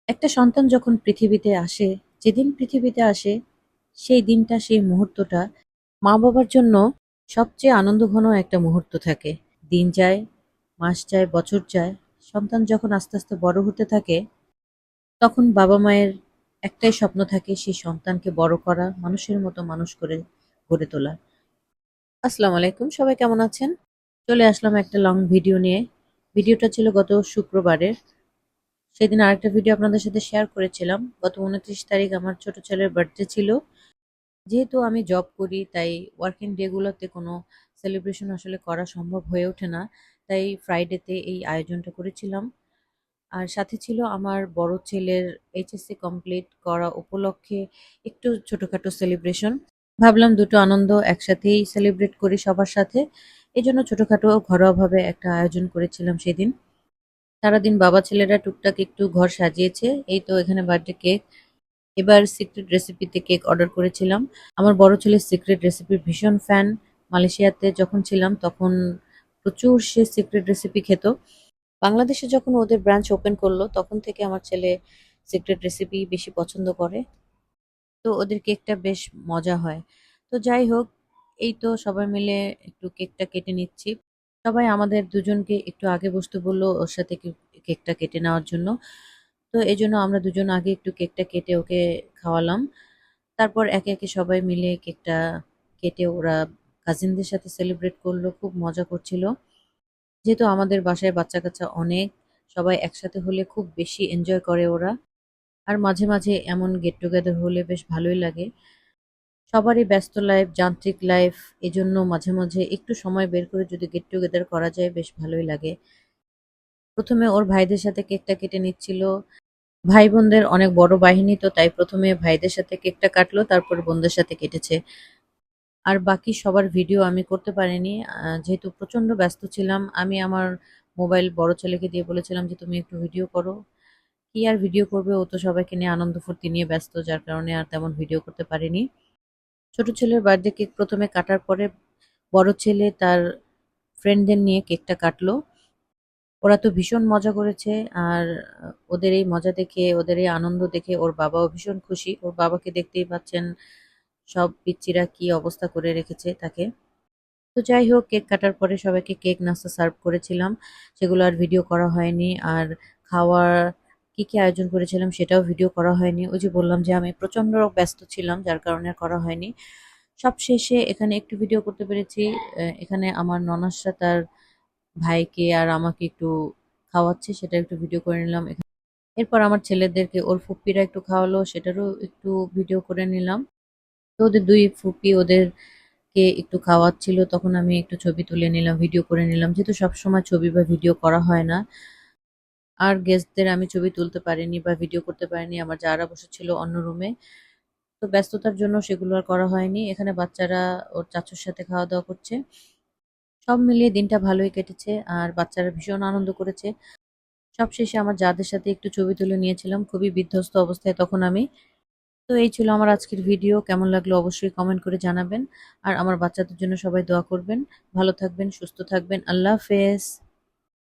একটা সন্তান যখন পৃথিবীতে আসে, যেদিন পৃথিবীতে আসে সেই দিনটা, সেই মুহূর্তটা মা-বাবার জন্য সবচেয়ে আনন্দঘন একটা মুহূর্ত থাকে। দিন যায়, মাস যায়, বছর যায়। সন্তান যখন আস্তে, আস্তে বড় হতে থাকে, তখন বাবা-মায়ের একটাই স্বপ্ন থাকে সেই সন্তানকে বড় করা, মানুষের মতো মানুষ করে গড়ে তোলা। আসসালামু আলাইকুম, সবাই কেমন আছেন? চলে আসলাম একটা লং ভিডিও নিয়ে। ভিডিওটা ছিল গত শুক্রবারের। সেদিন আরেকটা ভিডিও আপনাদের সাথে শেয়ার করেছিলাম। গত ২৯ তারিখ আমার ছোট ছেলের বার্থডে ছিল। যেহেতু আমি জব করি তাই ওয়ার্কিং ডে গুলোতে কোনো সেলিব্রেশন আসলে করা সম্ভব হয়ে ওঠে না। তাই ফ্রাইডেতে এই আয়োজনটা করেছিলাম। আর সাথে ছিল আমার বড় ছেলের এইচএসসি কমপ্লিট করা উপলক্ষে একটু ছোটখাটো সেলিব্রেশন। ভাবলাম দুটো আনন্দ একসাথেই সেলিব্রেট করি সবার সাথে। এজন্য ছোটখাটো ঘরোয়াভাবে একটা আয়োজন করেছিলাম সেদিন। সারাদিন বাবা ছেলেরা টুকটাক একটু ঘর সাজিয়েছে। এই তো এখানে বার্থডে কেক। এবার সিক্রেট রেসিপিতে কেক অর্ডার করেছিলাম। আমার বড় ছেলে সিক্রেট রেসিপির ভীষণ ফ্যান। মালয়েশিয়াতে যখন ছিলাম তখন প্রচুর সে সিক্রেট রেসিপি খেত। বাংলাদেশে যখন ওদের ব্রাঞ্চ ওপেন করলো তখন থেকে আমার ছেলে সিক্রেট রেসিপি বেশি পছন্দ করে। তো ওদের কেকটা বেশ মজা হয়। তো যাই হোক, এই তো সবাই মিলে একটু কেকটা কেটে নিচ্ছি। সবাই আমাদের দুজনকে একটু আগে বসতে বললো ওর সাথে কেকটা কেটে নেওয়ার জন্য। তো এজন্য আমরা দুজন আগে একটু কেকটা কেটে ওকে খাওয়ালাম। তারপর একে, একে সবাই মিলে কেকটা কেটে ওরা কাজিনদের সাথে সেলিব্রেট করলো। খুব মজা করছিল। যেহেতু আমাদের বাসায় বাচ্চা-কাচ্চা অনেক, সবাই একসাথে হলে খুব বেশি এনজয় করে ওরা। আর মাঝে, মাঝে এমন গেট টুগেদার হলে বেশ ভালোই লাগে। সবারই ব্যস্ত লাইফ, যান্ত্রিক লাইফ, এজন্য মাঝে, মাঝে একটু সময় বের করে যদি গেট টুগেদার করা যায় বেশ ভালোই লাগে। ১ম এ ওর ভাইদের সাথে কেকটা কেটে নিচ্ছিল। ভাই-বোনদের অনেক বড় বাহিনী তো তাই ১ম এ ভাইদের সাথে কেকটা কাটলো, তারপর বোনদের সাথে কেটেছে। আর বাকি সবার ভিডিও আমি করতে পারিনি। যেহেতু প্রচন্ড ব্যস্ত ছিলাম, আমি আমার মোবাইল বড় ছেলেকে দিয়ে বলেছিলাম যে, "তুমি একটু ভিডিও করো।" কি আর ভিডিও করবে? ও তো সবাইকে নিয়ে আনন্দ ফুর্তি নিয়ে ব্যস্ত, যার কারণে আর তেমন ভিডিও করতে পারিনি। ছোট ছেলের বার্থডে কেক ১ম এ কাটার পরে বড় ছেলে তার ফ্রেন্ডদের নিয়ে কেকটা কাটলো। ওরা তো ভীষণ মজা করেছে। আর ওদের এই মজা দেখে, ওদের এই আনন্দ দেখে ওর বাবাও ভীষণ খুশি। ওর বাবাকে দেখতেই পাচ্ছেন সব পিচ্চিরা কি অবস্থা করে রেখেছে তাকে। তো যাই হোক, কেক কাটার পরে সবাইকে কেক নাস্তা সার্ভ করেছিলাম। সেগুলো আর ভিডিও করা হয়নি। আর খাওয়ার কি, কি আয়োজন করেছিলাম সেটাও ভিডিও করা হয়নি। ওই যে বললাম যে আমি প্রচন্ড ব্যস্ত ছিলাম যার কারণে আর করা হয়নি। সবশেষে এখানে একটু ভিডিও করতে পেরেছি। এখানে আমার ননাসরা তার ভাইকে আর আমাকে একটু খাওয়াচ্ছে, সেটা একটু ভিডিও করে নিলাম। এরপর আমার ছেলেদেরকে ওর ফুপ্পিরা একটু খাওয়ালো, সেটারও একটু ভিডিও করে নিলাম। তো ওদের ২ ফুপি ওদেরকে একটু খাওয়াচ্ছিল, তখন আমি একটু ছবি তুলে নিলাম, ভিডিও করে নিলাম। যেহেতু সবসময় ছবি বা ভিডিও করা হয় না। আর গেস্টদের আমি ছবি তুলতে পারিনি বা ভিডিও করতে পারিনি। আমার জারা বসেছিল অন্য রুমে। তো ব্যস্ততার জন্য সেগুলো আর করা হয়নি। এখানে বাচ্চারা ওর চাচুর সাথে খাওয়া-দাওয়া করছে। সব মিলিয়ে দিনটা ভালোই কেটেছে আর বাচ্চারা ভীষণ আনন্দ করেছে। সবশেষে আমার যাদের সাথে একটু ছবি তুলে নিয়েছিলাম, খুবই বিধ্বস্ত অবস্থায় তখন আমি। তো এই ছিল আমার আজকের ভিডিও। কেমন লাগলো অবশ্যই কমেন্ট করে জানাবেন। আর আমার বাচ্চাদের জন্য সবাই দোয়া করবেন। ভালো থাকবেন, সুস্থ থাকবেন। আল্লাহ হাফেজ।